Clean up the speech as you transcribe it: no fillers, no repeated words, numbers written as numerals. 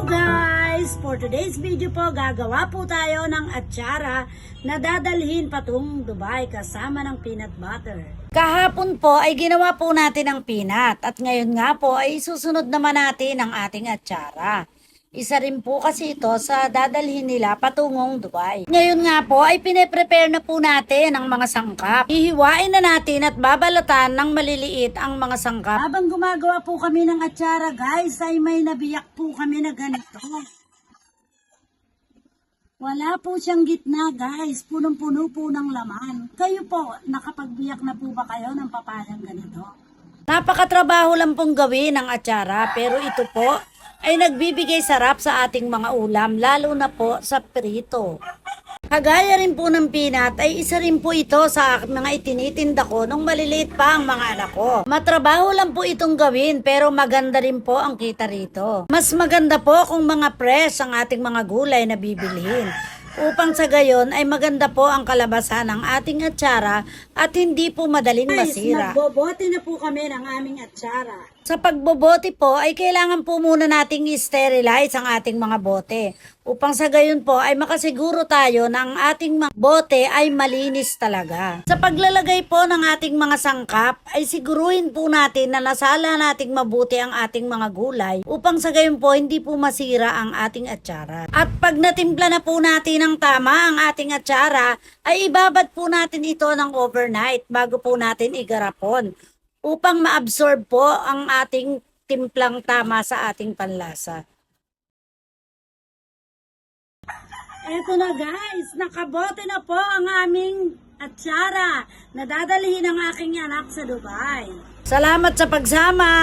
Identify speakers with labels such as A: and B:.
A: Guys! For today's video po, gagawa po tayo ng atsara na dadalhin patungong Dubai kasama ng peanut butter. Kahapon po ay ginawa po natin ang peanut at ngayon nga po ay susunod naman natin ang ating atsara. Isa rin po kasi ito sa dadalhin nila patungong Dubai. Ngayon nga po ay pine-prepare na po natin ang mga sangkap. Hihiwain na natin at babalatan ng maliliit ang mga sangkap. Habang gumagawa po kami ng atsara guys, ay may nabiyak po kami na ganito. Wala po siyang gitna guys, punong-puno po ng laman. Kayo po, nakapagbiyak na po ba kayo ng papayang ganito? Napakatrabaho lang pong gawin ang atsara, pero ito po ay nagbibigay sarap sa ating mga ulam, lalo na po sa prito. Kagaya rin po ng peanut ay isa rin po ito sa mga itinitinda ko nung maliliit pa ang mga anak ko. Matrabaho lang po itong gawin pero maganda rin po ang kita rito. Mas maganda po kung mga fresh ang ating mga gulay na bibilhin. Upang sa gayon ay maganda po ang kalabasan ng ating atsara at hindi po madaling masira. Magbobote na po kami ng aming atsara. Sa pagbobote po ay kailangan po muna nating i-sterilize ang ating mga bote. Upang sa gayon po ay makasiguro tayo na ang ating mga bote ay malinis talaga. Sa paglalagay po ng ating mga sangkap ay siguruhin po natin na nasala nating mabuti ang ating mga gulay upang sa gayon po hindi po masira ang ating atsara. At pag natimpla na po natin ng tama ang ating atsara ay ibabad po natin ito ng overnight bago po natin igarapon upang ma-absorb po ang ating timplang tama sa ating panlasa. Eto na guys, nakabote na po ang aming atsara na dadalhin ng aking anak sa Dubai. Salamat sa pagsama!